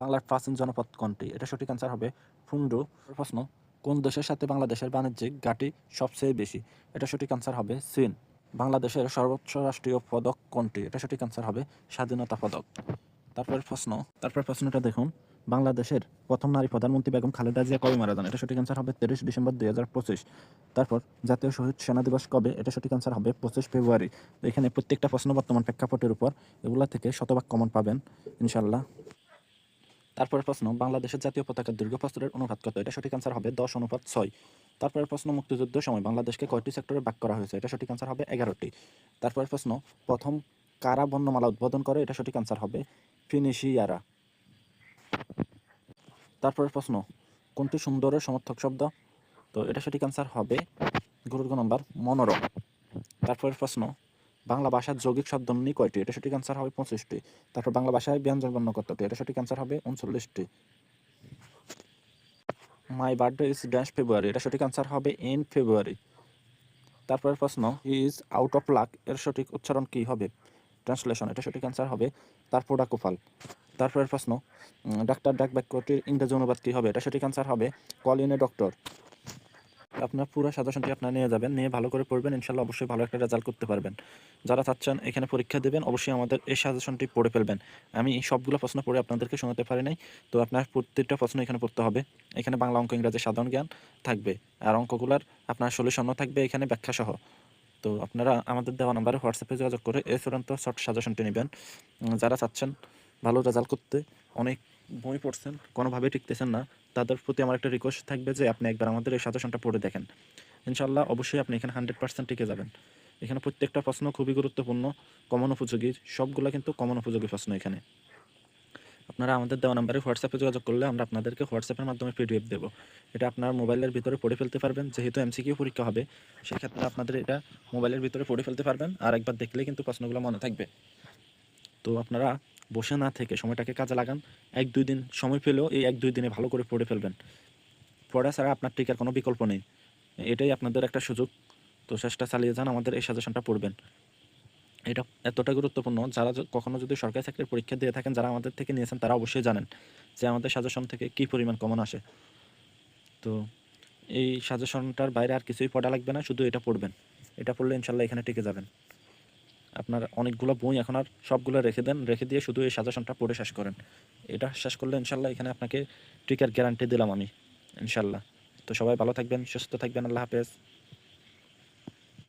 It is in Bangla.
বাংলার প্রাচীন জনপদ কোনটি? এটা সঠিক অ্যান্সার হবে হুন্ডু। প্রশ্ন, কোন দেশের সাথে বাংলাদেশের বাণিজ্যিক ঘাঁটি সবচেয়ে বেশি? এটা সঠিক অ্যান্সার হবে চীন। বাংলাদেশের সর্বোচ্চ রাষ্ট্রীয় পদক কোনটি? এটা সঠিক অ্যান্সার হবে স্বাধীনতা পদক। তারপর প্রশ্নটা দেখুন, বাংলাদেশের প্রথম নারী প্রধানমন্ত্রী বেগম খালেদা জিয়া কবে মারা যান? এটা সঠিক অ্যান্সার হবে 23 ডিসেম্বর 2025। তারপর জাতীয় শহীদ সেনা দিবস কবে? এটা সঠিক অ্যান্সার হবে 25 ফেব্রুয়ারি। এখানে প্রত্যেকটা প্রশ্ন বর্তমান প্রেক্ষাপটের উপর, এগুলা থেকে শতভাগ কমন পাবেন ইনশাল্লাহ। তারপরের প্রশ্ন, বাংলাদেশের জাতীয় পতাকার দৈর্ঘ্য প্রস্থের অনুপাত কত? এটা সঠিক অ্যান্সার হবে 10:6। তারপরের প্রশ্ন, মুক্তিযুদ্ধের সময় বাংলাদেশকে কয়টি সেক্টরে ভাগ করা হয়েছে? এটা সঠিক অ্যান্সার হবে 11টি। তারপরের প্রশ্ন, প্রথম কারা বর্ণমালা উদ্বোধন করে? এটা সঠিক অ্যান্সার হবে ফিনিশিয়ারা। তারপরের প্রশ্ন, কোনটি সুন্দরের সমর্থক শব্দ? তো এটা সঠিক অ্যান্সার হবে গরুর নাম্বার মনোরম। তারপরের প্রশ্ন, বাংলা ভাষার যৌগিক শব্দধ্বনি কয়টি? এটা সঠিক অ্যান্সার হবে 25টি। তারপর বাংলা ভাষায় ব্যঞ্জন বর্ণ কতটি? এটা সঠিক অ্যান্সার হবে 39টি। মাই বার্থডে ইজ ড্যাশ ফেব্রুয়ারি, এটা সঠিক আনসার হবে ইন ফেব্রুয়ারি। তারপরের প্রশ্ন, he is out of luck, এর সঠিক উচ্চারণ কী হবে? ট্রান্সলেশন, এটা সঠিক আনসার হবে তার পোড়া কোপাল। তারপরের প্রশ্ন, ডাক্তার ডাক বাক্যটির ইংরেজি অনুবাদ কী হবে? এটা সঠিক আনসার হবে কল ইন এ ডক্টর। আপনার পুরো সাজেশনটি আপনারা নিয়ে যাবেন, নিয়ে ভালো করে পড়বেন, ইনশাল্লাহ অবশ্যই ভালো একটা রেজাল্ট করতে পারবেন। যারা চাচ্ছেন এখানে পরীক্ষা দেবেন, অবশ্যই আমাদের এই সাজেশনটি পড়ে ফেলবেন। আমি সবগুলো প্রশ্ন পড়ে আপনাদেরকে শোনাতে পারি নাই, তো আপনার প্রত্যেকটা প্রশ্ন এখানে পড়তে হবে। এখানে বাংলা, অঙ্ক, ইংরাজি সাধারণ জ্ঞান থাকবে, আর অঙ্কগুলার আপনার সলিউশনও থাকবে এখানে ব্যাখ্যা সহ। তো আপনারা আমাদের দেওয়া নাম্বারে হোয়াটসঅ্যাপে যোগাযোগ করে এই চূড়ান্ত শর্ট সাজেশনটি নেবেন। যারা চাচ্ছেন ভালো রেজাল্ট করতে, অনেক বই পড়ছেন কোনোভাবে টিকতেছেন না, তাদের প্রতি আমার একটা রিকোয়েস্ট থাকবে যে আপনি একবার আমাদের এই সাজেশনটা পড়ে দেখেন। ইনশাল্লাহ অবশ্যই আপনি এখানে 100% টিকে যাবেন। এখানে প্রত্যেকটা প্রশ্ন খুবই গুরুত্বপূর্ণ, কমন উপযোগী, সবগুলো কিন্তু কমন উপযোগী প্রশ্ন এখানে। আপনারা আমাদের দেওয়া নাম্বারে হোয়াটসঅ্যাপে যোগাযোগ করলে আমরা আপনাদেরকে হোয়াটসঅ্যাপের মাধ্যমে পিডিএফ দেবো। এটা আপনার মোবাইলের ভিতরে পড়ে ফেলতে পারবেন, যেহেতু এমসিকিউ পরীক্ষা হবে সেক্ষেত্রে আপনাদের এটা মোবাইলের ভিতরে পড়ে ফেলতে পারবেন, আর একবার দেখলেই কিন্তু প্রশ্নগুলো মনে থাকবে। তো আপনারা বসে না থেকে সময়টাকে কাজে লাগান, 1-2 দিন সময় পেলেও এই 1-2 দিনে ভালো করে পড়ে ফেলবেন। পড়া ছাড়া আপনার টিকার কোনো বিকল্প নেই, এটাই আপনাদের একটা সুযোগ। তো চেষ্টা চালিয়ে যান, আমাদের এই সাজেশনটা পড়বেন। এটা এতটা গুরুত্বপূর্ণ, যারা কখনো যদি সরকারি চাকরির পরীক্ষা দিয়ে থাকেন, যারা আমাদের থেকে নিয়েছেন, তারা অবশ্যই জানেন যে আমাদের সাজেশন থেকে কী পরিমাণ কমন আসে। তো এই সাজেশনটার বাইরে আর কিছুই পড়া লাগবে না, শুধু এটা পড়বেন। এটা পড়লে ইনশাল্লাহ এখানে টিকে যাবেন। আপনার অনেকগুলো বই এখন আর সবগুলো রেখে দেন, রেখে দিয়ে শুধু এই সাজেশনটা পড়ে শেষ করেন। এটা শেষ করলে ইনশাল্লাহ এখানে আপনাকে টিকার গ্যারান্টি দিলাম আমি ইনশাল্লাহ। তো সবাই ভালো থাকবেন, সুস্থ থাকবেন, আল্লাহ হাফেজ।